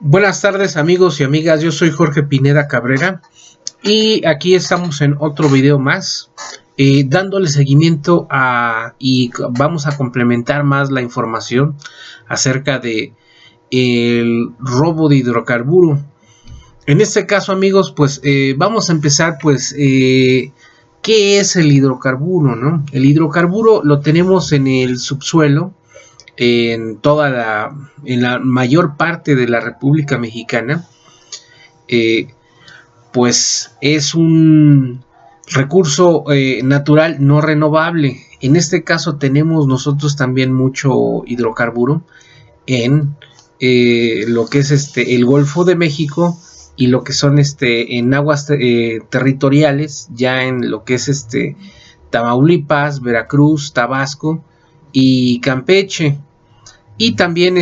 Buenas tardes amigos y amigas, yo soy Jorge Pineda Cabrera y aquí estamos en otro video más, dándole seguimiento y vamos a complementar más la información acerca de el robo de hidrocarburo. En este caso amigos, pues vamos a empezar ¿qué es el hidrocarburo, no? El hidrocarburo lo tenemos en el subsuelo, en la mayor parte de la República Mexicana. Pues es un recurso natural no renovable. En este caso tenemos nosotros también mucho hidrocarburo en lo que es el Golfo de México y lo que son en aguas territoriales, ya en lo que es Tamaulipas, Veracruz, Tabasco y Campeche. Y también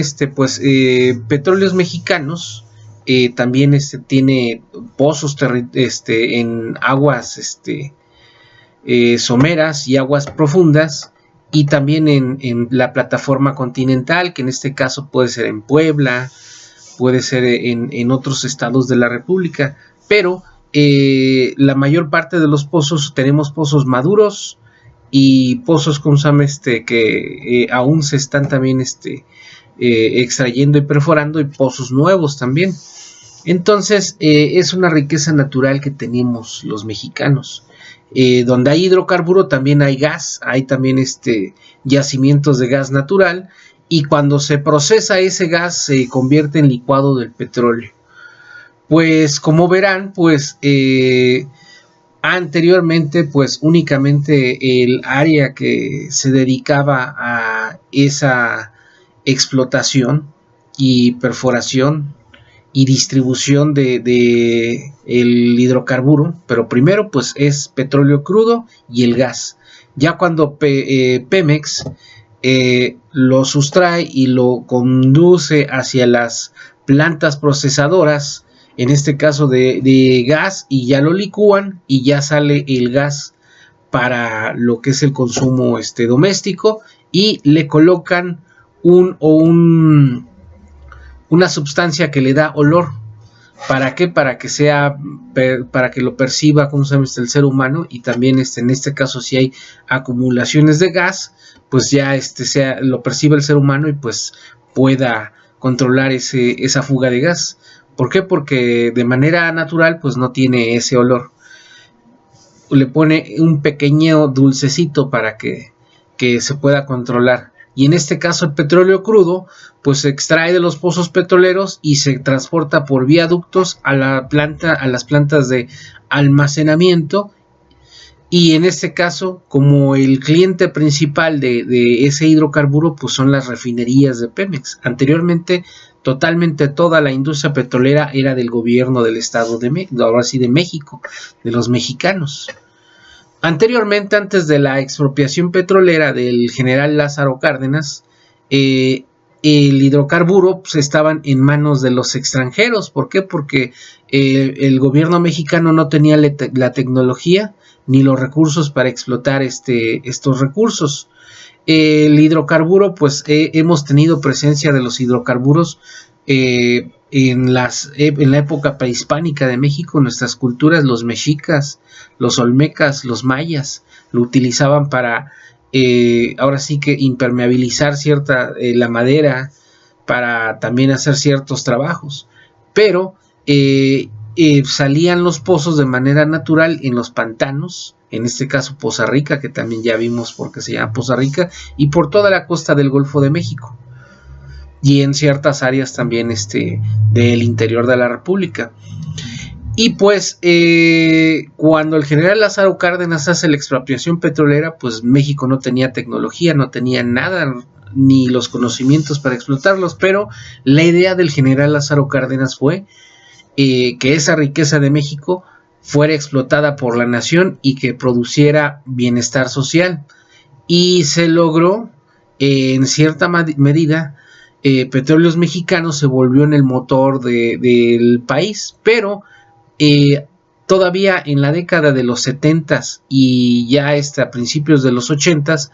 Petróleos Mexicanos también tiene pozos en aguas someras y aguas profundas, y también en la plataforma continental, que en este caso puede ser en Puebla, puede ser en otros estados de la República, pero la mayor parte de los pozos, tenemos pozos maduros y pozos que aún se están también extrayendo y perforando, y pozos nuevos también. Entonces es una riqueza natural que tenemos los mexicanos. Donde hay hidrocarburo también hay gas, hay también yacimientos de gas natural, y cuando se procesa ese gas se convierte en licuado del petróleo. Pues como verán, anteriormente únicamente el área que se dedicaba a esa explotación y perforación y distribución de el hidrocarburo, pero primero es petróleo crudo y el gas. Ya cuando Pemex lo sustrae y lo conduce hacia las plantas procesadoras, en este caso de gas, y ya lo licúan y ya sale el gas para lo que es el consumo doméstico, y le colocan una sustancia que le da olor. ¿Para qué? Para que lo perciba, ¿cómo se llama? El ser humano, y también en este caso, si hay acumulaciones de gas, pues ya lo percibe el ser humano y pueda controlar esa fuga de gas. ¿Por qué? Porque de manera natural no tiene ese olor. Le pone un pequeño dulcecito para que se pueda controlar. Y en este caso el petróleo crudo se extrae de los pozos petroleros y se transporta por viaductos a las plantas de almacenamiento. Y en este caso, como el cliente principal de ese hidrocarburo son las refinerías de Pemex. Anteriormente totalmente toda la industria petrolera era del gobierno del estado de México, ahora sí de México, de los mexicanos. Anteriormente, antes de la expropiación petrolera del general Lázaro Cárdenas, el hidrocarburo estaban en manos de los extranjeros. ¿Por qué? Porque el gobierno mexicano no tenía la tecnología ni los recursos para explotar estos recursos. El hidrocarburo, hemos tenido presencia de los hidrocarburos en la época prehispánica de México. Nuestras culturas, los mexicas, los olmecas, los mayas, lo utilizaban para ahora sí que impermeabilizar la madera, para también hacer ciertos trabajos, pero salían los pozos de manera natural en los pantanos, en este caso Poza Rica, que también ya vimos por qué se llama Poza Rica, y por toda la costa del Golfo de México, y en ciertas áreas también del interior de la República. Y cuando el general Lázaro Cárdenas hace la expropiación petrolera, México no tenía tecnología, no tenía nada, ni los conocimientos para explotarlos, pero la idea del general Lázaro Cárdenas fue que esa riqueza de México fuera explotada por la nación y que produciera bienestar social, y se logró en cierta medida. Petróleos Mexicanos se volvió en el motor del país, pero todavía en la década de los 70s y ya a principios de los 80s,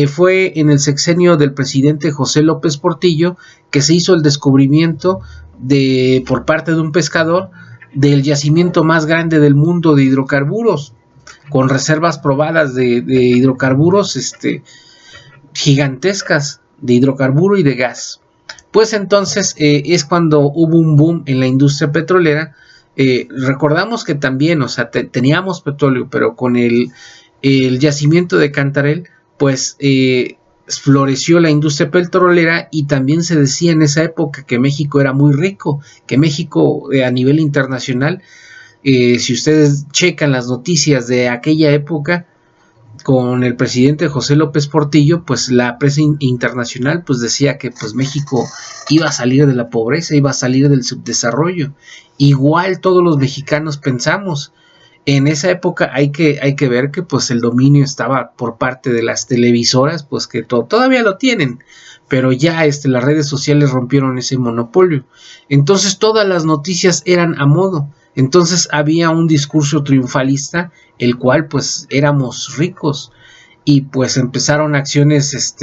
fue en el sexenio del presidente José López Portillo que se hizo el descubrimiento por parte de un pescador del yacimiento más grande del mundo de hidrocarburos, con reservas probadas de hidrocarburos gigantescas, de hidrocarburo y de gas. Pues entonces es cuando hubo un boom en la industria petrolera. Recordamos que también, o sea, teníamos petróleo, pero con el yacimiento de Cantarell, pues floreció la industria petrolera, y también se decía en esa época que México era muy rico, que México a nivel internacional, si ustedes checan las noticias de aquella época con el presidente José López Portillo, pues la prensa internacional pues decía que pues México iba a salir de la pobreza, iba a salir del subdesarrollo. Igual todos los mexicanos pensamos. En esa época hay que ver que pues el dominio estaba por parte de las televisoras, pues que todavía lo tienen, pero ya las redes sociales rompieron ese monopolio. Entonces todas las noticias eran a modo. Entonces había un discurso triunfalista, el cual pues éramos ricos, y pues empezaron acciones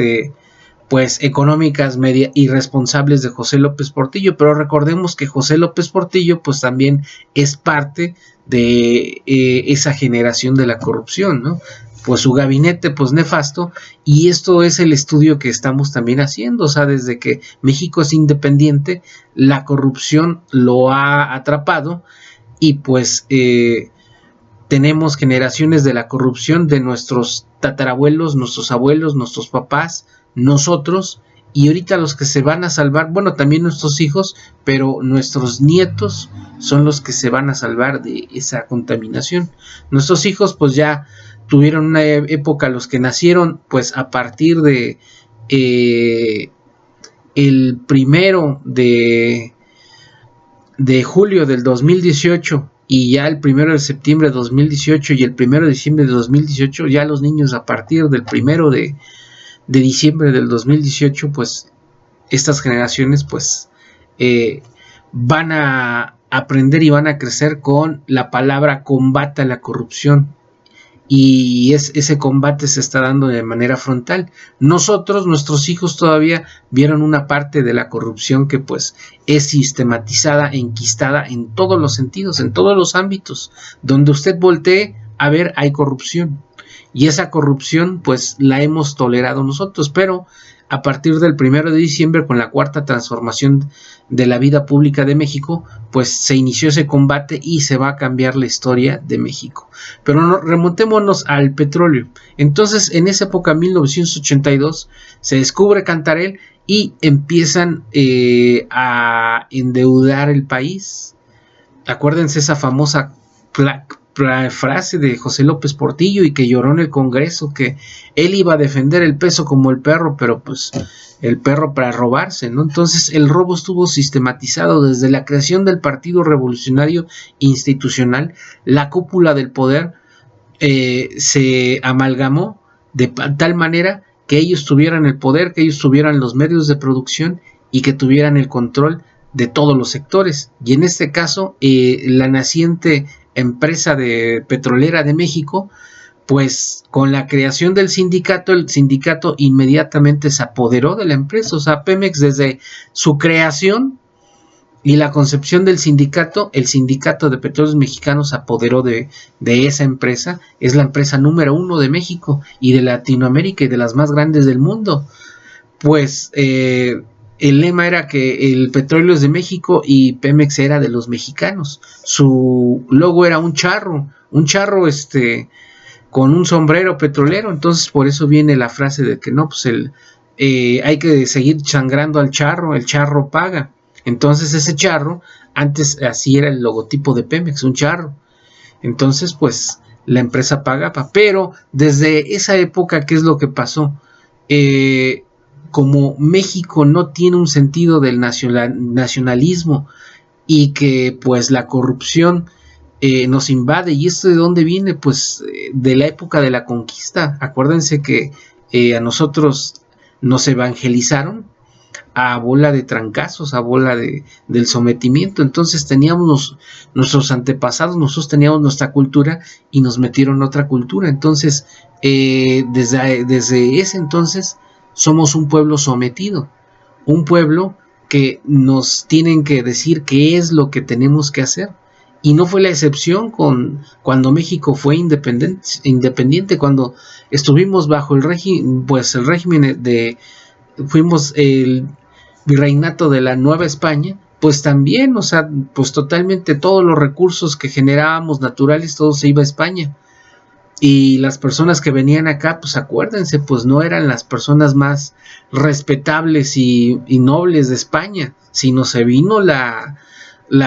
pues económicas media irresponsables de José López Portillo. Pero recordemos que José López Portillo pues también es parte de esa generación de la corrupción, ¿no? Pues su gabinete pues nefasto, y esto es el estudio que estamos también haciendo. O sea, desde que México es independiente, la corrupción lo ha atrapado, y pues tenemos generaciones de la corrupción de nuestros tatarabuelos, nuestros abuelos, nuestros papás, nosotros, y ahorita los que se van a salvar, bueno, también nuestros hijos, pero nuestros nietos son los que se van a salvar de esa contaminación. Nuestros hijos pues ya tuvieron una época, los que nacieron pues a partir de el 1 de julio del 2018, y ya el 1 de septiembre de 2018 y el 1 de diciembre de 2018, ya los niños a partir del 1 de diciembre del 2018, pues estas generaciones pues van a aprender y van a crecer con la palabra combate a la corrupción, y ese combate se está dando de manera frontal. Nosotros, nuestros hijos todavía vieron una parte de la corrupción que pues es sistematizada, enquistada en todos los sentidos, en todos los ámbitos. Donde usted voltee a ver hay corrupción, y esa corrupción pues la hemos tolerado nosotros. Pero a partir del 1 de diciembre, con la cuarta transformación de la vida pública de México, pues se inició ese combate y se va a cambiar la historia de México. Pero remontémonos al petróleo. Entonces, en esa época, 1982, se descubre Cantarell y empiezan a endeudar el país. Acuérdense esa famosa frase de José López Portillo, y que lloró en el Congreso, que él iba a defender el peso como el perro, pero pues el perro para robarse, ¿no? Entonces el robo estuvo sistematizado desde la creación del Partido Revolucionario Institucional. La cúpula del poder se amalgamó de tal manera que ellos tuvieran el poder, que ellos tuvieran los medios de producción y que tuvieran el control de todos los sectores. Y en este caso la naciente empresa petrolera de México, pues con la creación del sindicato, el sindicato inmediatamente se apoderó de la empresa. O sea, Pemex, desde su creación y la concepción del sindicato, el sindicato de petróleos mexicanos se apoderó de esa empresa. Es la empresa número 1 de México y de Latinoamérica y de las más grandes del mundo. Pues el lema era que el petróleo es de México y Pemex era de los mexicanos. Su logo era un charro con un sombrero petrolero. Entonces por eso viene la frase de que no, pues hay que seguir sangrando al charro, el charro paga. Entonces ese charro, antes así era el logotipo de Pemex, un charro. Entonces pues la empresa pagaba. Pero desde esa época, ¿qué es lo que pasó? Como México no tiene un sentido del nacionalismo, y que pues la corrupción nos invade. ¿Y esto de dónde viene? Pues de la época de la conquista. Acuérdense que a nosotros nos evangelizaron a bola de trancazos, a bola del sometimiento. Entonces teníamos nuestros antepasados, nosotros teníamos nuestra cultura y nos metieron otra cultura. Entonces desde ese entonces somos un pueblo sometido, un pueblo que nos tienen que decir qué es lo que tenemos que hacer. Y no fue la excepción cuando México fue independiente, cuando estuvimos bajo el régimen, pues el régimen fuimos el virreinato de la Nueva España, pues también, o sea, pues totalmente todos los recursos que generábamos naturales, todo se iba a España. Y las personas que venían acá, pues acuérdense, pues no eran las personas más respetables y nobles de España, sino se vino la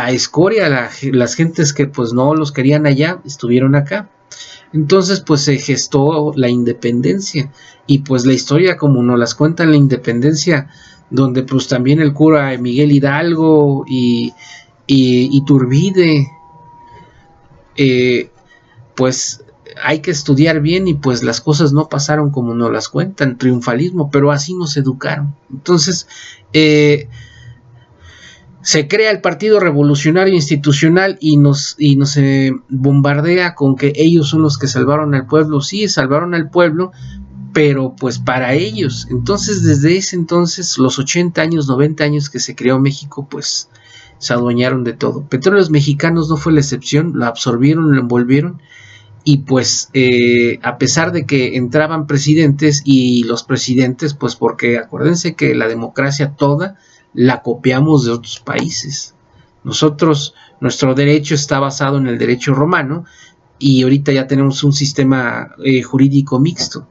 escoria, las gentes que pues no los querían allá, estuvieron acá. Entonces pues se gestó la independencia, y pues la historia como nos las cuentan la independencia, donde pues también el cura Miguel Hidalgo y Iturbide, pues hay que estudiar bien, y pues las cosas no pasaron como nos las cuentan, triunfalismo, pero así nos educaron. Entonces se crea el Partido Revolucionario Institucional y nos bombardea con que ellos son los que salvaron al pueblo. Sí, salvaron al pueblo, pero pues para ellos. Entonces desde ese entonces, los 80 años, 90 años que se creó México, pues se adueñaron de todo. Petróleos Mexicanos no fue la excepción, lo absorbieron, lo envolvieron. Y pues a pesar de que entraban presidentes, y los presidentes, pues porque acuérdense que la democracia toda la copiamos de otros países. Nosotros, nuestro derecho está basado en el derecho romano, y ahorita ya tenemos un sistema jurídico mixto,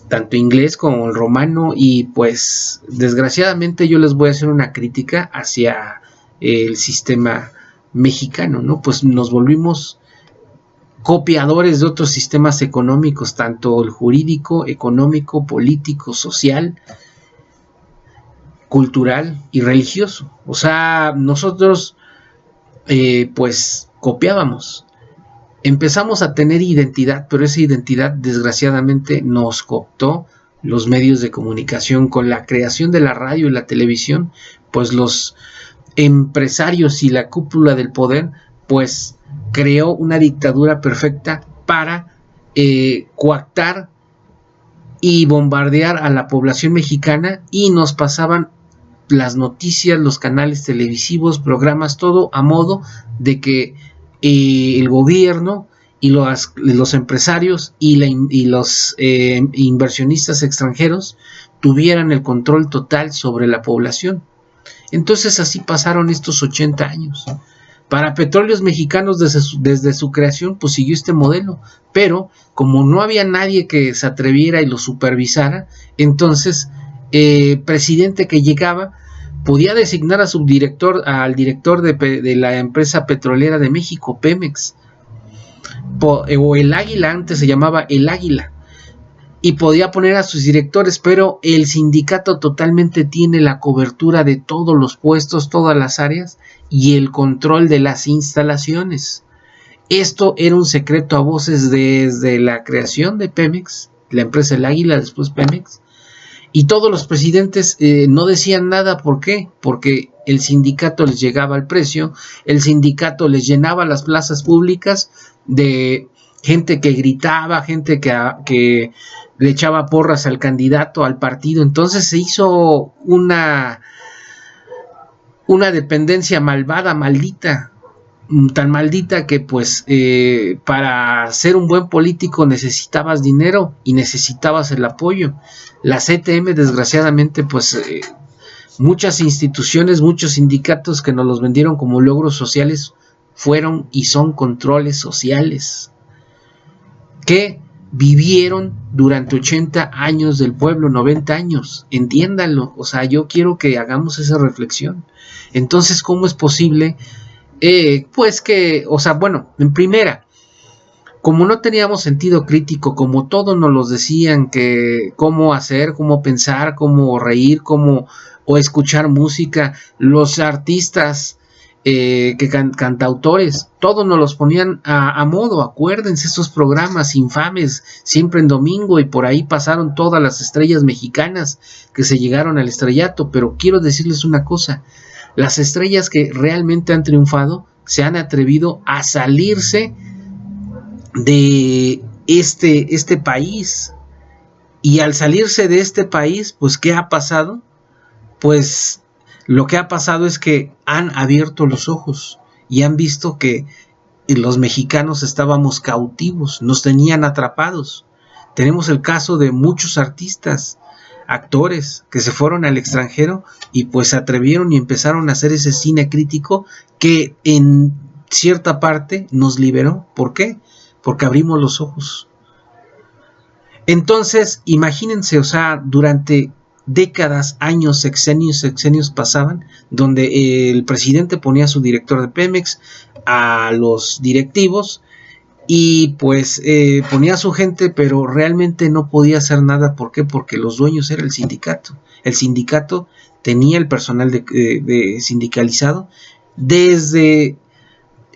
tanto inglés como el romano, y pues desgraciadamente yo les voy a hacer una crítica hacia el sistema mexicano, ¿no? Pues nos volvimos copiadores de otros sistemas económicos, tanto el jurídico, económico, político, social, cultural y religioso. O sea, nosotros pues copiábamos. Empezamos a tener identidad, pero esa identidad desgraciadamente nos cooptó los medios de comunicación. Con la creación de la radio y la televisión, pues los empresarios y la cúpula del poder pues creó una dictadura perfecta para coactar y bombardear a la población mexicana, y nos pasaban las noticias, los canales televisivos, programas, todo a modo de que el gobierno y los empresarios y los inversionistas extranjeros tuvieran el control total sobre la población. Entonces así pasaron estos 80 años. Para Petróleos Mexicanos desde su creación pues siguió este modelo, pero como no había nadie que se atreviera y lo supervisara, entonces presidente que llegaba podía designar a subdirector, al director de la empresa petrolera de México, Pemex, o el Águila, antes se llamaba el Águila, y podía poner a sus directores, pero el sindicato totalmente tiene la cobertura de todos los puestos, todas las áreas y el control de las instalaciones. Esto era un secreto a voces desde la creación de Pemex, la empresa El Águila, después Pemex, y todos los presidentes no decían nada. ¿Por qué? Porque el sindicato les llegaba al precio, el sindicato les llenaba las plazas públicas de gente que gritaba, gente que le echaba porras al candidato, al partido. Entonces se hizo una dependencia malvada, maldita, tan maldita que pues para ser un buen político necesitabas dinero y necesitabas el apoyo. La CTM, desgraciadamente, pues muchas instituciones, muchos sindicatos que nos los vendieron como logros sociales fueron y son controles sociales que vivieron durante 80 años del pueblo, 90 años, entiéndanlo. O sea, yo quiero que hagamos esa reflexión. Entonces, ¿cómo es posible? Pues que, o sea, bueno, en primera, como no teníamos sentido crítico, como todos nos los decían, que cómo hacer, cómo pensar, cómo reír, o escuchar música, los artistas, cantautores, todos nos los ponían a modo. Acuérdense esos programas infames, siempre en domingo, y por ahí pasaron todas las estrellas mexicanas que se llegaron al estrellato. Pero quiero decirles una cosa: las estrellas que realmente han triunfado se han atrevido a salirse de este país, y al salirse de este país, pues ¿qué ha pasado? Pues Lo que ha pasado es que han abierto los ojos y han visto que los mexicanos estábamos cautivos, nos tenían atrapados. Tenemos el caso de muchos artistas, actores que se fueron al extranjero y pues se atrevieron y empezaron a hacer ese cine crítico que en cierta parte nos liberó. ¿Por qué? Porque abrimos los ojos. Entonces, imagínense, o sea, durante décadas, años, sexenios pasaban, donde el presidente ponía a su director de Pemex, a los directivos, y pues ponía a su gente, pero realmente no podía hacer nada. ¿Por qué? Porque los dueños era el sindicato. El sindicato tenía el personal de sindicalizado, desde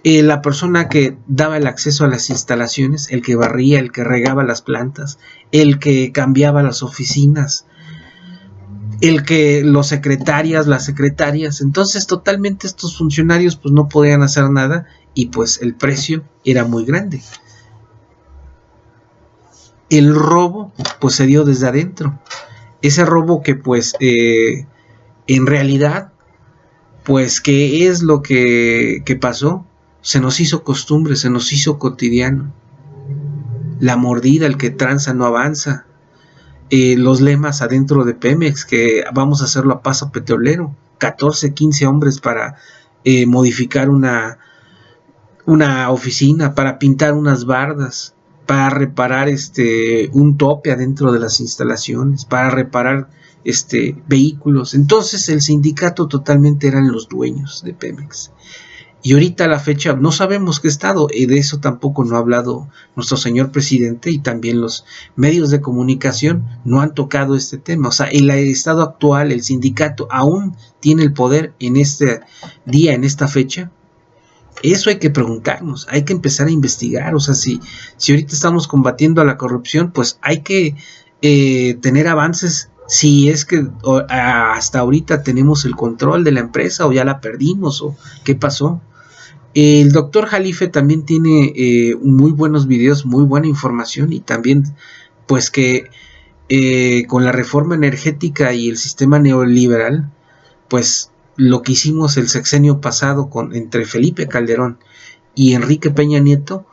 la persona que daba el acceso a las instalaciones, el que barría, el que regaba las plantas, el que cambiaba las oficinas, el que las secretarias. Entonces totalmente estos funcionarios pues no podían hacer nada y pues el precio era muy grande. El robo pues se dio desde adentro. Ese robo que pues en realidad pues ¿qué es lo que pasó? Se nos hizo costumbre, se nos hizo cotidiano. La mordida, el que tranza no avanza. Los lemas adentro de Pemex, que vamos a hacerlo a paso petrolero. 14, 15 hombres para modificar una oficina, para pintar unas bardas, para reparar un tope adentro de las instalaciones, para reparar vehículos. Entonces el sindicato totalmente eran los dueños de Pemex. Y ahorita a la fecha no sabemos qué estado, y de eso tampoco no ha hablado nuestro señor presidente, y también los medios de comunicación no han tocado este tema. O sea, el estado actual, el sindicato aún tiene el poder en este día, en esta fecha. Eso hay que preguntarnos, hay que empezar a investigar. O sea, si ahorita estamos combatiendo a la corrupción, pues hay que tener avances. Si es que hasta ahorita tenemos el control de la empresa o ya la perdimos o qué pasó. El doctor Jalife también tiene muy buenos videos, muy buena información, y también pues que con la reforma energética y el sistema neoliberal, pues lo que hicimos el sexenio pasado entre Felipe Calderón y Enrique Peña Nieto,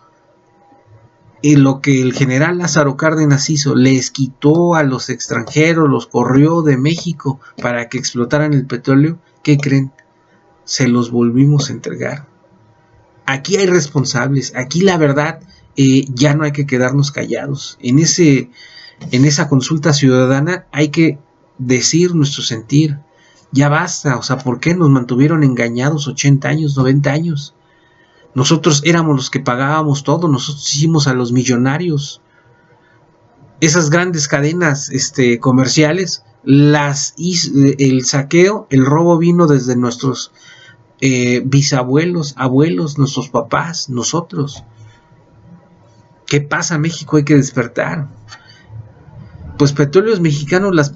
lo que el general Lázaro Cárdenas hizo, les quitó a los extranjeros, los corrió de México para que explotaran el petróleo. ¿Qué creen? Se los volvimos a entregar. Aquí hay responsables, aquí la verdad ya no hay que quedarnos callados. En esa consulta ciudadana hay que decir nuestro sentir. Ya basta, o sea, ¿por qué nos mantuvieron engañados 80 años, 90 años? Nosotros éramos los que pagábamos todo, nosotros hicimos a los millonarios. Esas grandes cadenas comerciales, el saqueo, el robo vino desde nuestros bisabuelos, abuelos, nuestros papás, nosotros. ¿Qué pasa, México? Hay que despertar. Pues Petróleos Mexicanos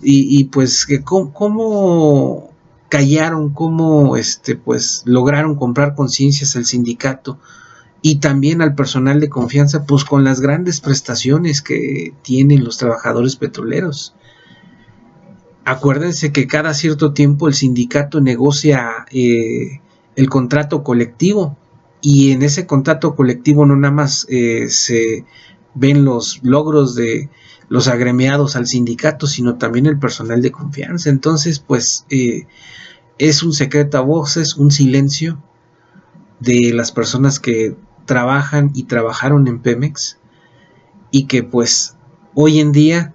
pues cómo callaron, cómo pues lograron comprar conciencias al sindicato y también al personal de confianza, pues con las grandes prestaciones que tienen los trabajadores petroleros. Acuérdense que cada cierto tiempo el sindicato negocia el contrato colectivo, y en ese contrato colectivo no nada más se ven los logros de los agremiados al sindicato, sino también el personal de confianza. Entonces pues es un secreto a voces, un silencio de las personas que trabajan y trabajaron en Pemex, y que pues hoy en día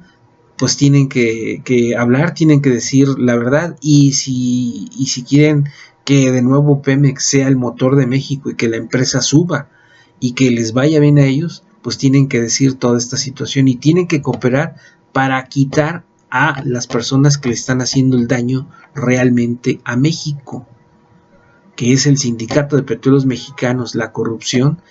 pues tienen que hablar, tienen que decir la verdad. Y si quieren que de nuevo Pemex sea el motor de México y que la empresa suba y que les vaya bien a ellos, pues tienen que decir toda esta situación y tienen que cooperar para quitar a las personas que le están haciendo el daño realmente a México, que es el Sindicato de Petróleos Mexicanos, la corrupción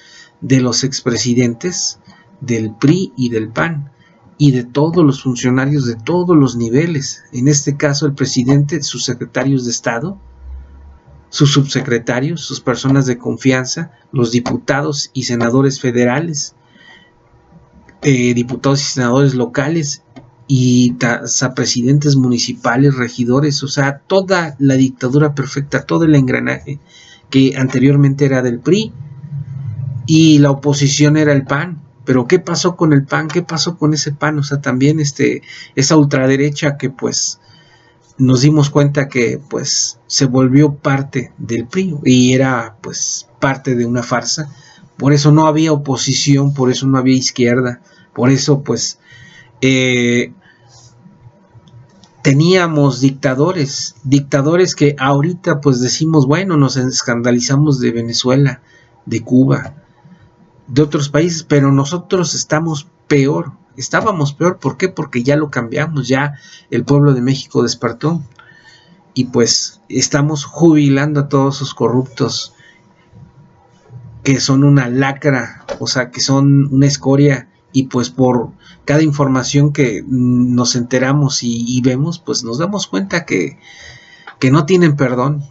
de los expresidentes del PRI y del PAN y de todos los funcionarios de todos los niveles. En este caso el presidente, sus secretarios de Estado, sus subsecretarios, sus personas de confianza, los diputados y senadores federales, diputados y senadores locales, y hasta presidentes municipales, regidores, o sea, toda la dictadura perfecta, todo el engranaje que anteriormente era del PRI, y la oposición era el PAN. Pero ¿qué pasó con el PAN? ¿Qué pasó con ese PAN? O sea, también esa ultraderecha que pues nos dimos cuenta que pues se volvió parte del PRI y era pues parte de una farsa. Por eso no había oposición, por eso no había izquierda, por eso pues teníamos dictadores que ahorita pues decimos, bueno, nos escandalizamos de Venezuela, de Cuba, de otros países, pero nosotros estábamos peor, ¿por qué? Porque ya lo cambiamos, ya el pueblo de México despertó y pues estamos jubilando a todos esos corruptos que son una lacra, o sea, que son una escoria, y pues por cada información que nos enteramos y vemos, pues nos damos cuenta que no tienen perdón,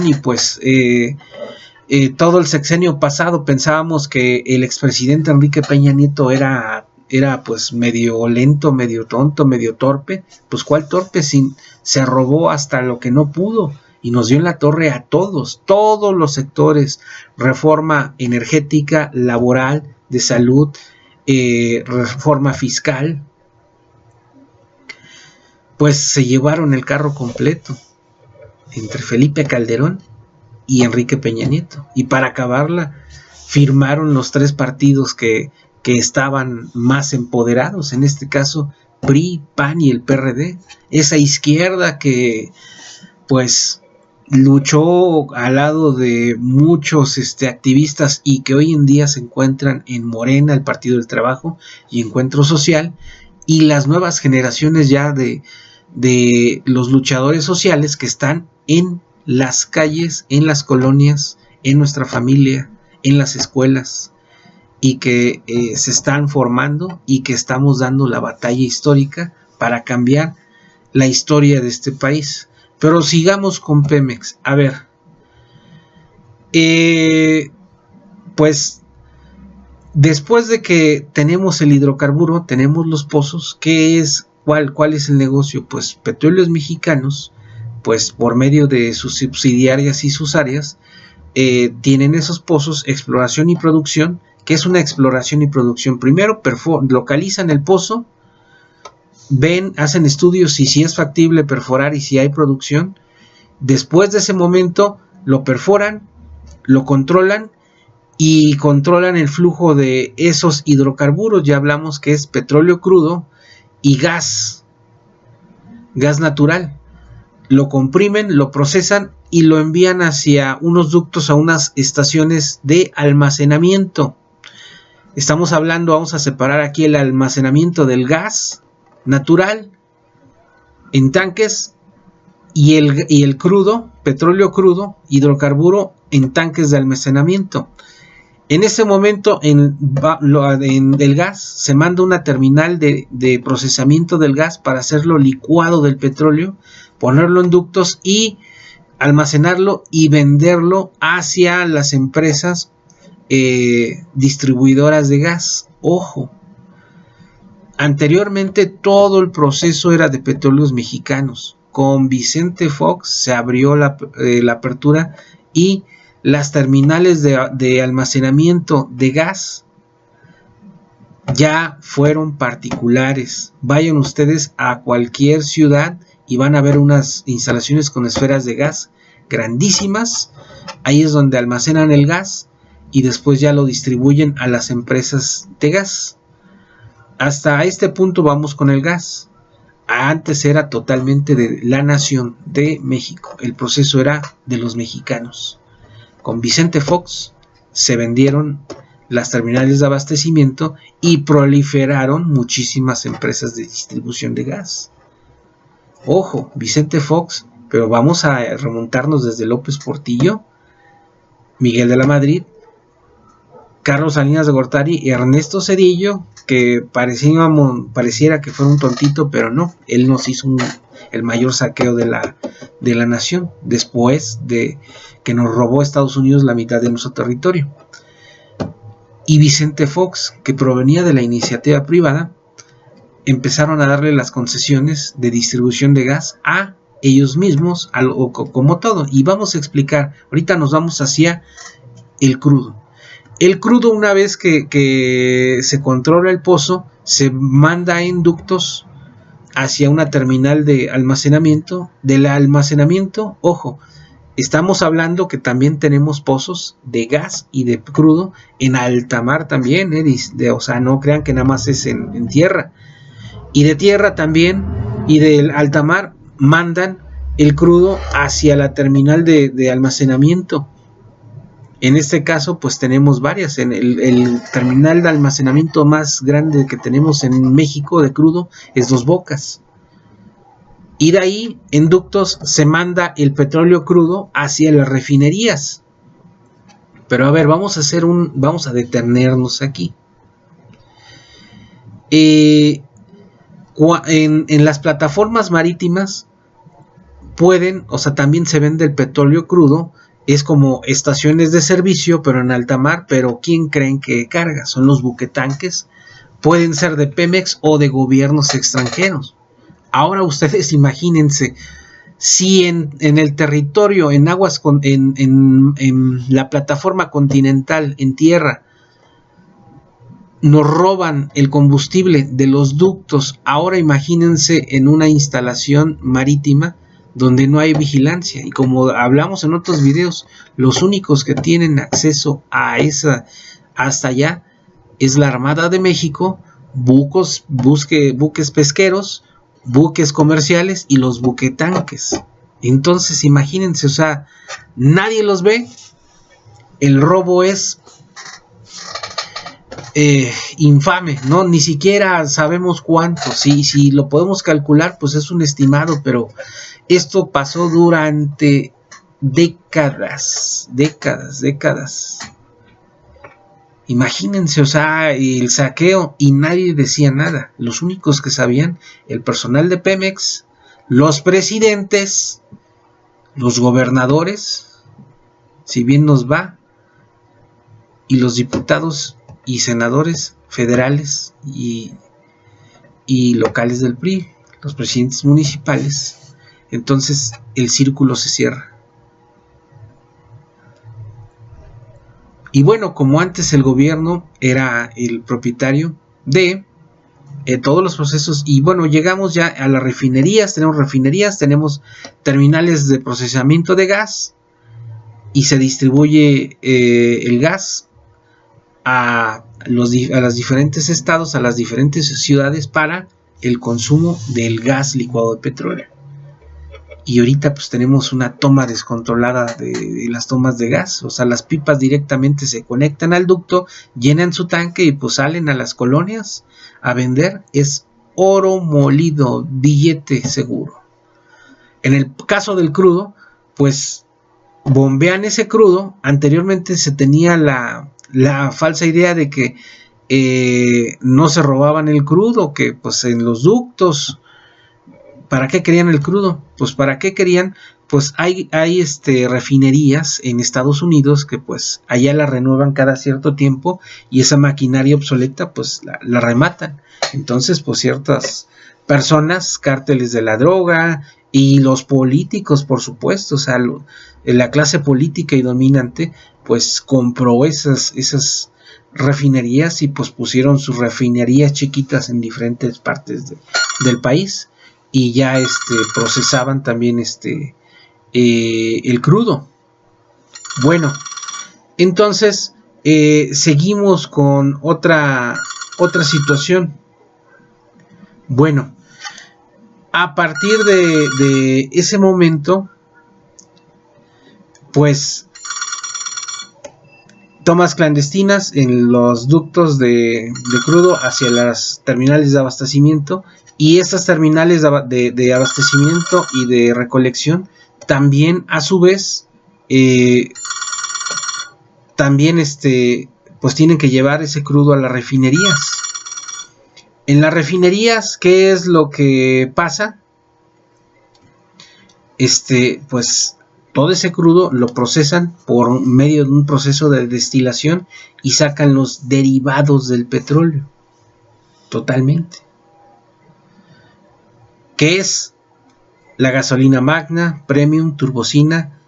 y pues todo el sexenio pasado pensábamos que el expresidente Enrique Peña Nieto era pues medio lento, medio tonto, medio torpe. Pues cuál torpe, se robó hasta lo que no pudo y nos dio en la torre a todos los sectores: reforma energética, laboral, de salud, reforma fiscal. Pues se llevaron el carro completo entre Felipe Calderón y Enrique Peña Nieto, y para acabarla firmaron los tres partidos que estaban más empoderados, en este caso PRI, PAN y el PRD, esa izquierda que pues luchó al lado de muchos activistas y que hoy en día se encuentran en Morena, el Partido del Trabajo y Encuentro Social, y las nuevas generaciones ya de los luchadores sociales que están en las calles, en las colonias, en nuestra familia, en las escuelas, y que se están formando y que estamos dando la batalla histórica para cambiar la historia de este país. Pero sigamos con Pemex. A ver, pues después de que tenemos el hidrocarburo, tenemos los pozos, ¿cuál es el negocio? Pues Petróleos Mexicanos, pues por medio de sus subsidiarias y sus áreas, tienen esos pozos, exploración y producción. ¿Qué es una exploración y producción? Primero localizan el pozo, hacen estudios si es factible perforar y si hay producción. Después de ese momento lo perforan, lo controlan y controlan el flujo de esos hidrocarburos. Ya hablamos que es petróleo crudo y gas natural. Lo comprimen, lo procesan y lo envían hacia unos ductos, a unas estaciones de almacenamiento. Estamos hablando, vamos a separar aquí el almacenamiento del gas natural en tanques y el crudo, petróleo crudo, hidrocarburo en tanques de almacenamiento. En ese momento en el gas se manda una terminal de procesamiento del gas para hacerlo licuado del petróleo, ponerlo en ductos y almacenarlo y venderlo hacia las empresas distribuidoras de gas. Ojo, anteriormente todo el proceso era de Petróleos Mexicanos. Con Vicente Fox se abrió la apertura y las terminales de almacenamiento de gas ya fueron particulares. Vayan ustedes a cualquier ciudad y van a ver unas instalaciones con esferas de gas grandísimas. Ahí es donde almacenan el gas y después ya lo distribuyen a las empresas de gas. Hasta este punto vamos con el gas. Antes era totalmente de la nación de México. El proceso era de los mexicanos. Con Vicente Fox se vendieron las terminales de abastecimiento y proliferaron muchísimas empresas de distribución de gas. Ojo, Vicente Fox, pero vamos a remontarnos desde López Portillo, Miguel de la Madrid, Carlos Salinas de Gortari y Ernesto Zedillo, que pareciera que fue un tontito, pero no, él nos hizo el mayor saqueo de la nación, después de que nos robó Estados Unidos la mitad de nuestro territorio. Y Vicente Fox, que provenía de la iniciativa privada, empezaron a darle las concesiones de distribución de gas a ellos mismos, como todo. Y vamos a explicar, ahorita nos vamos hacia el crudo. El crudo, una vez que se controla el pozo, se manda en ductos hacia una terminal de almacenamiento. Del almacenamiento, ojo, estamos hablando que también tenemos pozos de gas y de crudo en alta mar también, o sea, no crean que nada más es en tierra. Y de tierra también, y del alta mar, mandan el crudo hacia la terminal de almacenamiento. En este caso, pues tenemos varias. En el terminal de almacenamiento más grande que tenemos en México de crudo es Dos Bocas. Y de ahí, en ductos, se manda el petróleo crudo hacia las refinerías. Pero a ver, vamos a detenernos aquí. En las plataformas marítimas pueden, o sea, también se vende el petróleo crudo. Es como estaciones de servicio, pero en alta mar. Pero ¿quién creen que carga? Son los buquetanques. Pueden ser de Pemex o de gobiernos extranjeros. Ahora ustedes imagínense, si en el territorio, en aguas, en la plataforma continental, en tierra, nos roban el combustible de los ductos, ahora imagínense en una instalación marítima donde no hay vigilancia. Y como hablamos en otros videos, los únicos que tienen acceso a esa hasta allá es la Armada de México, buques pesqueros, buques comerciales y los buquetanques. Entonces imagínense, o sea, nadie los ve. El robo es infame, ¿no? Ni siquiera sabemos cuánto. Si lo podemos calcular, pues es un estimado, pero esto pasó durante décadas. Imagínense, o sea, el saqueo, y nadie decía nada. Los únicos que sabían, el personal de Pemex, los presidentes, los gobernadores, si bien nos va, y los diputados y senadores federales y locales del PRI, los presidentes municipales. Entonces el círculo se cierra. Y bueno, como antes el gobierno era el propietario de todos los procesos, y bueno, llegamos ya a las refinerías, tenemos terminales de procesamiento de gas, y se distribuye el gas a los diferentes estados, a las diferentes ciudades para el consumo del gas licuado de petróleo. Y ahorita pues tenemos una toma descontrolada de las tomas de gas, o sea, las pipas directamente se conectan al ducto, llenan su tanque y pues salen a las colonias a vender. Es oro molido, billete seguro. En el caso del crudo, pues bombean ese crudo. Anteriormente se tenía la falsa idea de que no se robaban el crudo, que pues en los ductos. ¿Para qué querían el crudo? Pues ¿para qué querían? Pues hay refinerías en Estados Unidos que pues allá la renuevan cada cierto tiempo, y esa maquinaria obsoleta pues la rematan. Entonces pues ciertas personas, cárteles de la droga y los políticos, por supuesto, o sea, la clase política y dominante pues compró esas refinerías, y pues pusieron sus refinerías chiquitas en diferentes partes del país. Y ya procesaban también el crudo. Bueno, entonces seguimos con otra situación. Bueno, a partir de ese momento, pues tomas clandestinas en los ductos de crudo hacia las terminales de abastecimiento. Y estas terminales de abastecimiento y de recolección también a su vez pues tienen que llevar ese crudo a las refinerías. En las refinerías, ¿qué es lo que pasa? Pues todo ese crudo lo procesan por medio de un proceso de destilación y sacan los derivados del petróleo. Totalmente. que es la gasolina magna, premium, turbocina,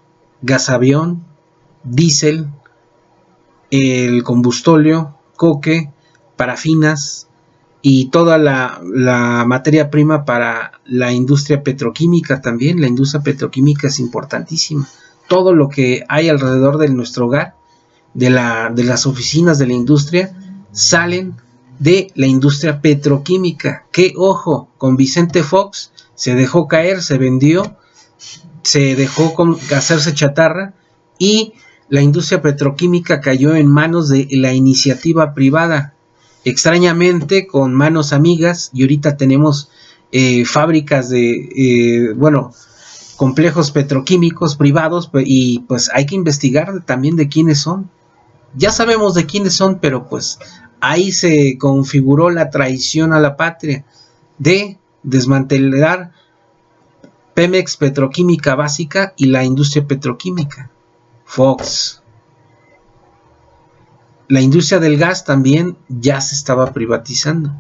gasavión, diésel, el combustóleo, coque, parafinas y toda la materia prima para la industria petroquímica también. La industria petroquímica es importantísima. Todo lo que hay alrededor de nuestro hogar, de las oficinas de la industria, salen de la industria petroquímica, que ojo, con Vicente Fox se dejó caer, se vendió, se dejó hacerse chatarra y la industria petroquímica cayó en manos de la iniciativa privada, extrañamente con manos amigas, y ahorita tenemos fábricas de, complejos petroquímicos privados, y pues hay que investigar también de quiénes son. Ya sabemos de quiénes son, pero pues ahí se configuró la traición a la patria de desmantelar Pemex Petroquímica Básica y la industria petroquímica. Fox. La industria del gas también ya se estaba privatizando.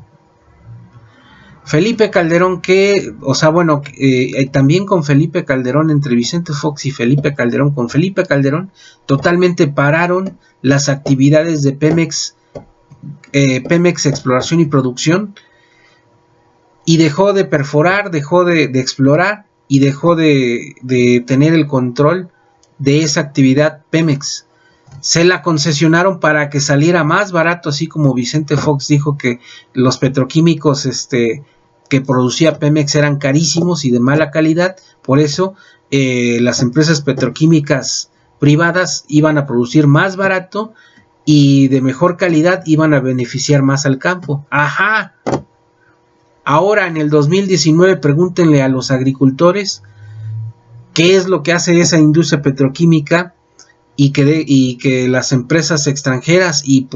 Felipe Calderón, también con Felipe Calderón, entre Vicente Fox y Felipe Calderón, con Felipe Calderón, totalmente pararon las actividades de Pemex Exploración y Producción, y dejó de perforar, dejó de explorar, y dejó de tener el control de esa actividad Pemex. Se la concesionaron para que saliera más barato, así como Vicente Fox dijo que los petroquímicos que producía Pemex eran carísimos y de mala calidad. Por eso las empresas petroquímicas privadas iban a producir más barato y de mejor calidad, iban a beneficiar más al campo. ¡Ajá! Ahora en el 2019 pregúntenle a los agricultores qué es lo que hace esa industria petroquímica, y que las empresas extranjeras y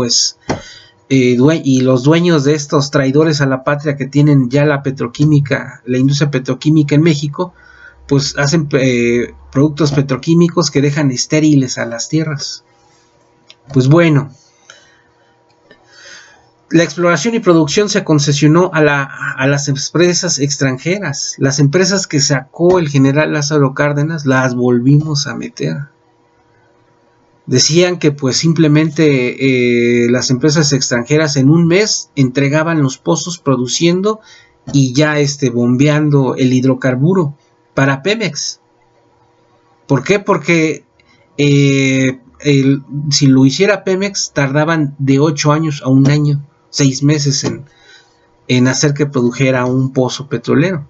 los dueños de estos traidores a la patria que tienen ya la industria petroquímica en México, pues hacen productos petroquímicos que dejan estériles a las tierras. Pues bueno, la exploración y producción se concesionó a las empresas extranjeras. Las empresas que sacó el general Lázaro Cárdenas las volvimos a meter. Decían que pues simplemente las empresas extranjeras en un mes entregaban los pozos produciendo y ya bombeando el hidrocarburo para Pemex. ¿Por qué? Porque si lo hiciera Pemex tardaban de 8 años a 1 año, 6 meses en hacer que produjera un pozo petrolero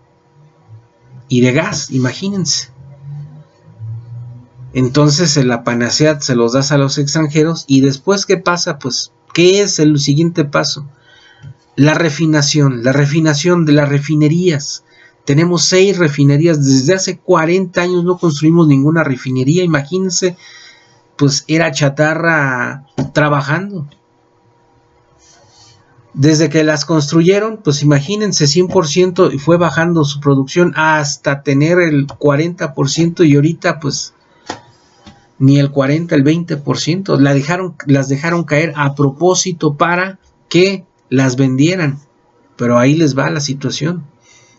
y de gas, imagínense. Entonces la panacea se los das a los extranjeros, y después ¿qué pasa? Pues ¿qué es el siguiente paso? La refinación de las refinerías. Tenemos 6 refinerías, desde hace 40 años no construimos ninguna refinería. Imagínense, pues era chatarra trabajando. Desde que las construyeron, pues imagínense, 100%, y fue bajando su producción hasta tener el 40%, y ahorita pues ni el 40, el 20%, las dejaron caer a propósito para que las vendieran, pero ahí les va la situación.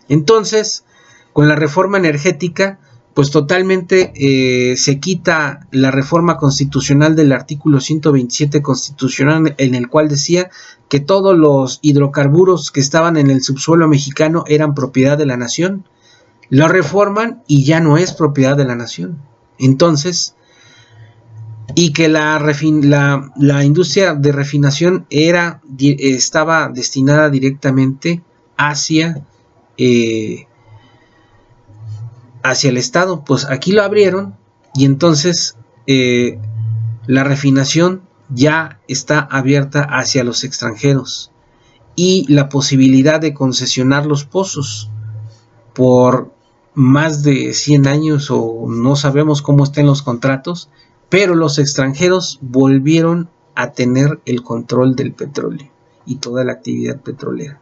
Entonces, con la reforma energética, pues totalmente se quita la reforma constitucional del artículo 127 constitucional, en el cual decía que todos los hidrocarburos que estaban en el subsuelo mexicano eran propiedad de la nación. Lo reforman y ya no es propiedad de la nación. Entonces, y que la industria de refinación estaba destinada directamente hacia el Estado. Pues aquí lo abrieron, y entonces la refinación ya está abierta hacia los extranjeros, y la posibilidad de concesionar los pozos por más de 100 años, o no sabemos cómo estén los contratos, pero los extranjeros volvieron a tener el control del petróleo y toda la actividad petrolera.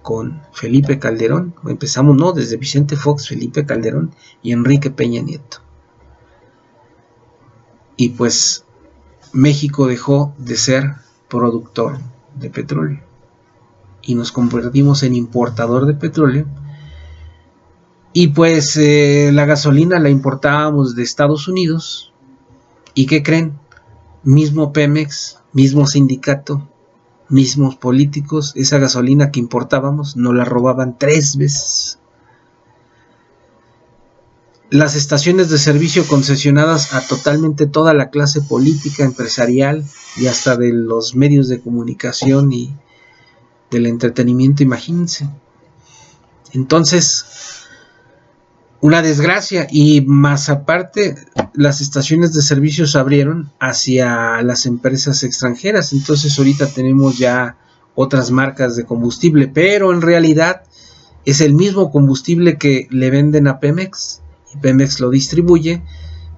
Con Felipe Calderón, empezamos desde Vicente Fox, Felipe Calderón y Enrique Peña Nieto. Y pues México dejó de ser productor de petróleo y nos convertimos en importador de petróleo, Y pues la gasolina la importábamos de Estados Unidos. ¿Y qué creen? Mismo Pemex, mismo sindicato, mismos políticos, esa gasolina que importábamos nos la robaban 3 veces. Las estaciones de servicio concesionadas a totalmente toda la clase política, empresarial y hasta de los medios de comunicación y del entretenimiento, imagínense. Entonces, una desgracia. Y más aparte, las estaciones de servicio se abrieron hacia las empresas extranjeras. Entonces ahorita tenemos ya otras marcas de combustible, pero en realidad es el mismo combustible que le venden a Pemex, y Pemex lo distribuye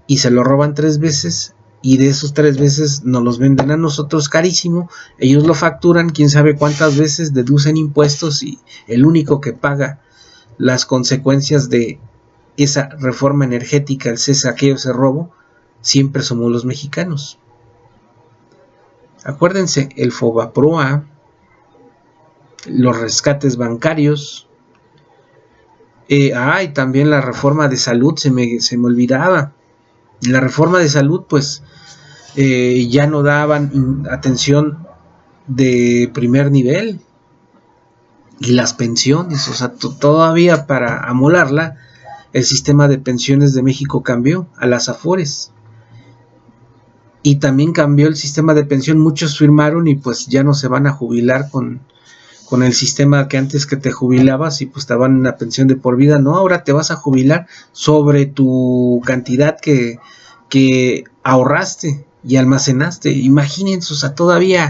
y se lo roban 3 veces, y de esos 3 veces nos los venden a nosotros carísimo. Ellos lo facturan quién sabe cuántas veces, deducen impuestos, y el único que paga las consecuencias de esa reforma energética, ese saqueo, ese robo, siempre somos los mexicanos. Acuérdense, el Fobaproa, los rescates bancarios, y también la reforma de salud, se me olvidaba. La reforma de salud, pues ya no daban atención de primer nivel, y las pensiones, o sea, todavía para amolarla, el sistema de pensiones de México cambió a las Afores, y también cambió el sistema de pensión. Muchos firmaron y pues ya no se van a jubilar con el sistema que antes, que te jubilabas y pues te daban una pensión de por vida. No, ahora te vas a jubilar sobre tu cantidad que ahorraste y almacenaste. Imagínense, o sea, todavía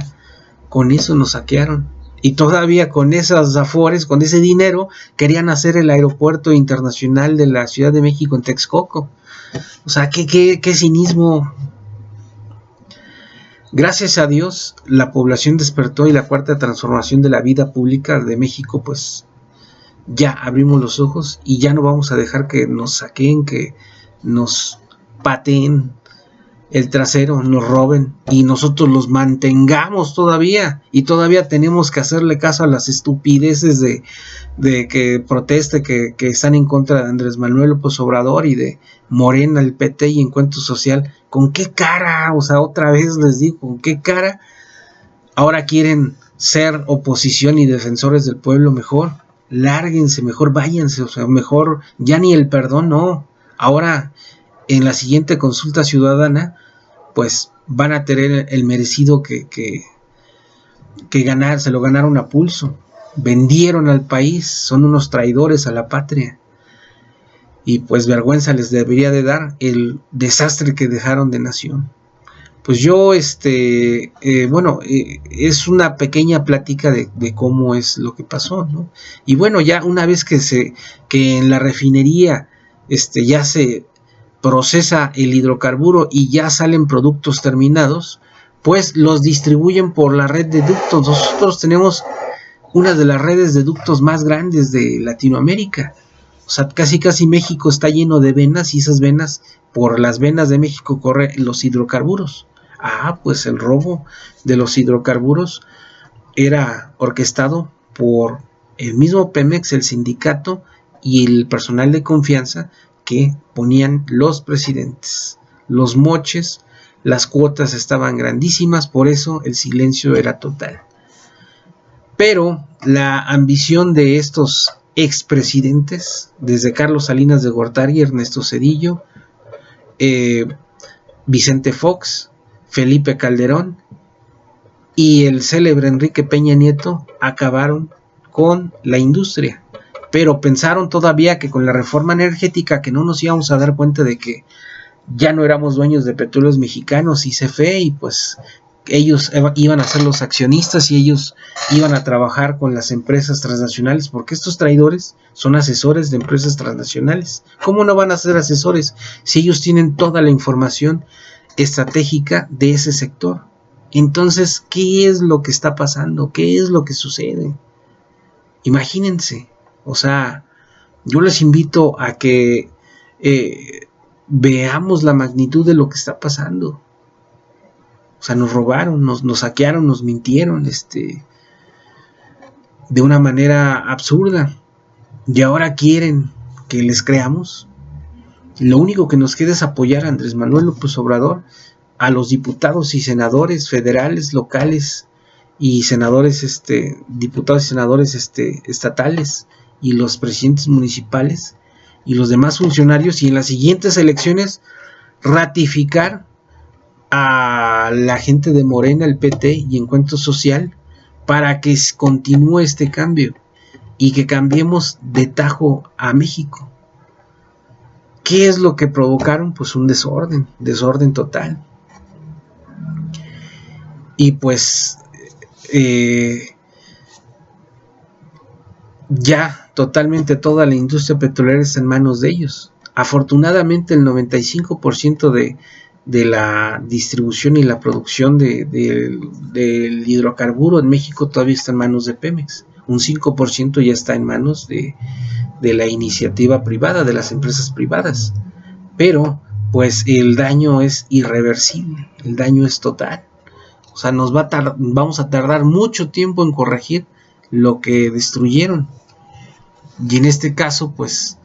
con eso nos saquearon. Y todavía con esas Afores, con ese dinero, querían hacer el aeropuerto internacional de la Ciudad de México en Texcoco. O sea, qué cinismo. Gracias a Dios, la población despertó, y la cuarta transformación de la vida pública de México, pues ya abrimos los ojos y ya no vamos a dejar que nos saqueen, que nos pateen el trasero, nos roben y nosotros los mantengamos todavía, y todavía tenemos que hacerle caso a las estupideces de que proteste, que están en contra de Andrés Manuel López Obrador y de Morena, el PT y Encuentro Social. ¿Con qué cara? O sea, otra vez les digo, ¿con qué cara ahora quieren ser oposición y defensores del pueblo? Mejor lárguense, mejor váyanse, o sea, mejor ya ni el perdón, no. Ahora, en la siguiente consulta ciudadana, pues van a tener el merecido que ganar, se lo ganaron a pulso. Vendieron al país, son unos traidores a la patria. Y pues vergüenza les debería de dar el desastre que dejaron de nación. Pues yo, es una pequeña plática de cómo es lo que pasó, ¿no? Y bueno, ya una vez que en la refinería ya se procesa el hidrocarburo y ya salen productos terminados, pues los distribuyen por la red de ductos. Nosotros tenemos una de las redes de ductos más grandes de Latinoamérica. O sea, casi México está lleno de venas, y esas venas, por las venas de México corren los hidrocarburos. Pues el robo de los hidrocarburos era orquestado por el mismo Pemex, el sindicato y el personal de confianza que ponían los presidentes. Los moches, las cuotas estaban grandísimas, por eso el silencio era total. Pero la ambición de estos expresidentes, desde Carlos Salinas de Gortari, Ernesto Zedillo, Vicente Fox, Felipe Calderón y el célebre Enrique Peña Nieto, acabaron con la industria. Pero pensaron todavía que con la reforma energética, que no nos íbamos a dar cuenta de que ya no éramos dueños de Petróleos Mexicanos y CFE, y pues ellos iban a ser los accionistas y ellos iban a trabajar con las empresas transnacionales, porque estos traidores son asesores de empresas transnacionales. ¿Cómo no van a ser asesores si ellos tienen toda la información estratégica de ese sector? Entonces, ¿qué es lo que está pasando? ¿Qué es lo que sucede? Imagínense. O sea, yo les invito a que veamos la magnitud de lo que está pasando. O sea, nos robaron, nos saquearon, nos mintieron, de una manera absurda. Y ahora quieren que les creamos. Lo único que nos queda es apoyar a Andrés Manuel López Obrador, a los diputados y senadores federales, locales y senadores, diputados y senadores estatales, y los presidentes municipales y los demás funcionarios, y en las siguientes elecciones ratificar a la gente de Morena, el PT y Encuentro Social, para que continúe este cambio y que cambiemos de tajo a México. ¿Qué es lo que provocaron? Pues un desorden total. Y pues ya totalmente toda la industria petrolera está en manos de ellos. Afortunadamente el 95% de la distribución y la producción del hidrocarburo en México todavía está en manos de Pemex. Un 5% ya está en manos de la iniciativa privada, de las empresas privadas. Pero pues el daño es irreversible, el daño es total. O sea, vamos a tardar mucho tiempo en corregir lo que destruyeron. Y en este caso, pues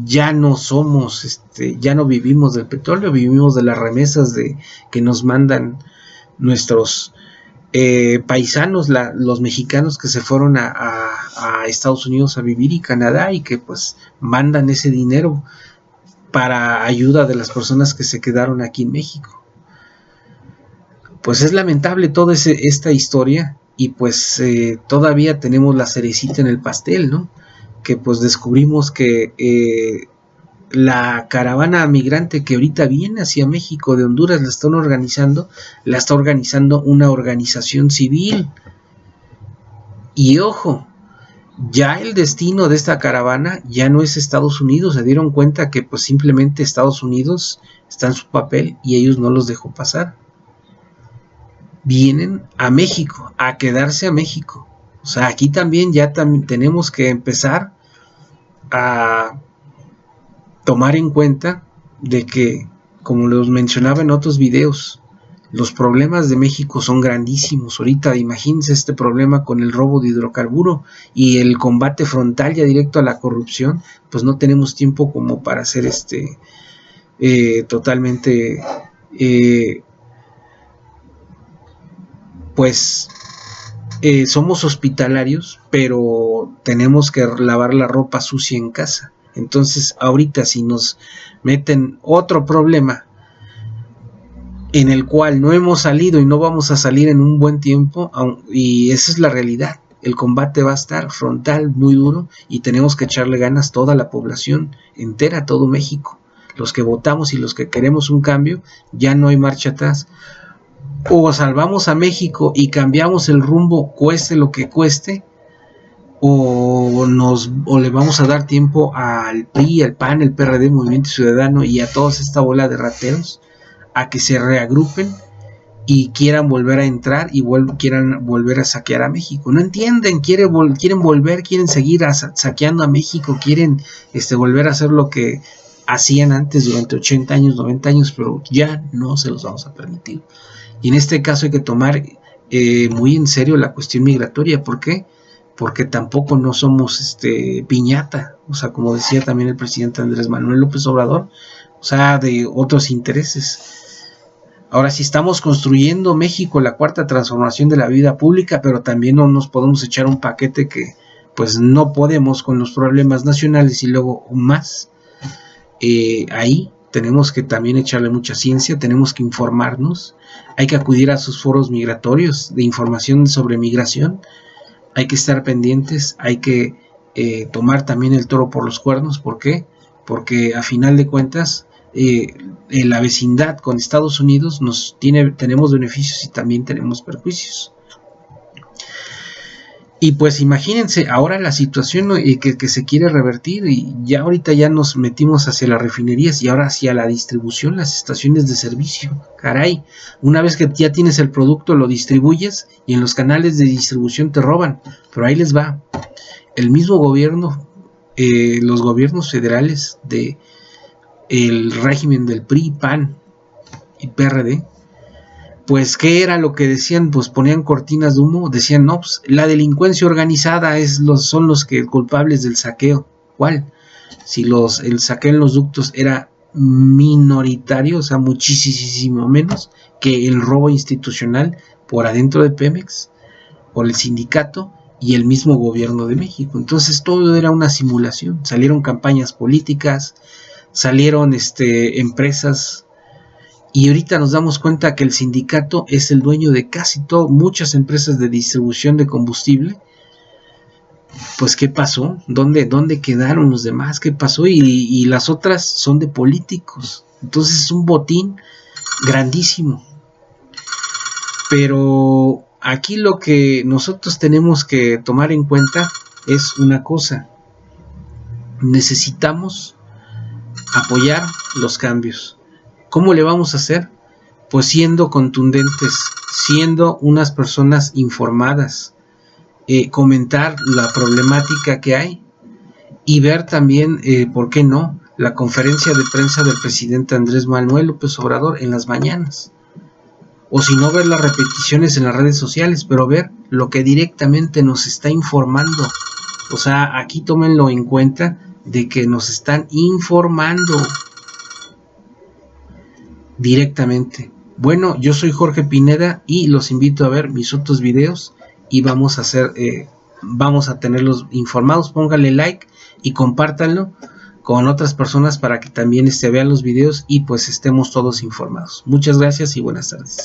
ya no somos, ya no vivimos del petróleo, vivimos de las remesas que nos mandan nuestros paisanos, los mexicanos que se fueron a Estados Unidos a vivir, y Canadá, y que pues mandan ese dinero para ayuda de las personas que se quedaron aquí en México. Pues es lamentable toda esta historia, y pues todavía tenemos la cerecita en el pastel, ¿no? Que pues descubrimos que la caravana migrante que ahorita viene hacia México de Honduras la está organizando una organización civil. Y ojo, ya el destino de esta caravana ya no es Estados Unidos. Se dieron cuenta que pues simplemente Estados Unidos está en su papel y ellos no los dejó pasar. Vienen a México, a quedarse a México. O sea, aquí también tenemos que empezar a tomar en cuenta de que, como los mencionaba en otros videos, los problemas de México son grandísimos. Ahorita imagínense este problema con el robo de hidrocarburo y el combate frontal ya directo a la corrupción. Pues no tenemos tiempo como para hacer totalmente somos hospitalarios, pero tenemos que lavar la ropa sucia en casa. Entonces ahorita si nos meten otro problema en el cual no hemos salido y no vamos a salir en un buen tiempo, y esa es la realidad, el combate va a estar frontal, muy duro, y tenemos que echarle ganas toda la población entera, todo México, los que votamos y los que queremos un cambio. Ya no hay marcha atrás. O salvamos a México y cambiamos el rumbo, cueste lo que cueste, o le vamos a dar tiempo al PRI, al PAN, el PRD, Movimiento Ciudadano, y a toda esta bola de rateros a que se reagrupen y quieran volver a entrar y quieran volver a saquear a México. No entienden, quieren seguir saqueando a México, quieren volver a hacer lo que hacían antes durante 80 años, 90 años, pero ya no se los vamos a permitir. Y en este caso hay que tomar muy en serio la cuestión migratoria. ¿Por qué? Porque tampoco no somos piñata, o sea, como decía también el presidente Andrés Manuel López Obrador, o sea, de otros intereses. Ahora, si estamos construyendo México, la cuarta transformación de la vida pública, pero también no nos podemos echar un paquete que pues no podemos con los problemas nacionales y luego más. Ahí tenemos que también echarle mucha ciencia, tenemos que informarnos, hay que acudir a sus foros migratorios de información sobre migración, hay que estar pendientes, hay que tomar también el toro por los cuernos. ¿Por qué? Porque a final de cuentas en la vecindad con Estados Unidos tenemos beneficios y también tenemos perjuicios. Y pues imagínense ahora la situación que se quiere revertir, y ya ahorita ya nos metimos hacia las refinerías y ahora hacia la distribución, las estaciones de servicio. Caray, una vez que ya tienes el producto lo distribuyes y en los canales de distribución te roban. Pero ahí les va, el mismo gobierno, los gobiernos federales de el régimen del PRI, PAN y PRD, pues ¿qué era lo que decían? Pues ponían cortinas de humo, decían no, pues la delincuencia organizada son los culpables del saqueo. ¿Cuál? Si el saqueo en los ductos era minoritario, o sea, muchísimo menos que el robo institucional por adentro de Pemex, por el sindicato y el mismo gobierno de México. Entonces todo era una simulación. Salieron campañas políticas, salieron empresas, y ahorita nos damos cuenta que el sindicato es el dueño de casi todo, muchas empresas de distribución de combustible. Pues ¿qué pasó? ¿Dónde quedaron los demás? ¿Qué pasó? Y las otras son de políticos. Entonces es un botín grandísimo. Pero aquí lo que nosotros tenemos que tomar en cuenta es una cosa: necesitamos apoyar los cambios. ¿Cómo le vamos a hacer? Pues siendo contundentes, siendo unas personas informadas, comentar la problemática que hay y ver también, ¿por qué no?, la conferencia de prensa del presidente Andrés Manuel López Obrador en las mañanas. O si no, ver las repeticiones en las redes sociales, pero ver lo que directamente nos está informando. O sea, aquí tómenlo en cuenta de que nos están informando directamente. Bueno, yo soy Jorge Pineda y los invito a ver mis otros videos y vamos a tenerlos informados. Pónganle like y compártanlo con otras personas para que también vean los videos y pues estemos todos informados. Muchas gracias y buenas tardes.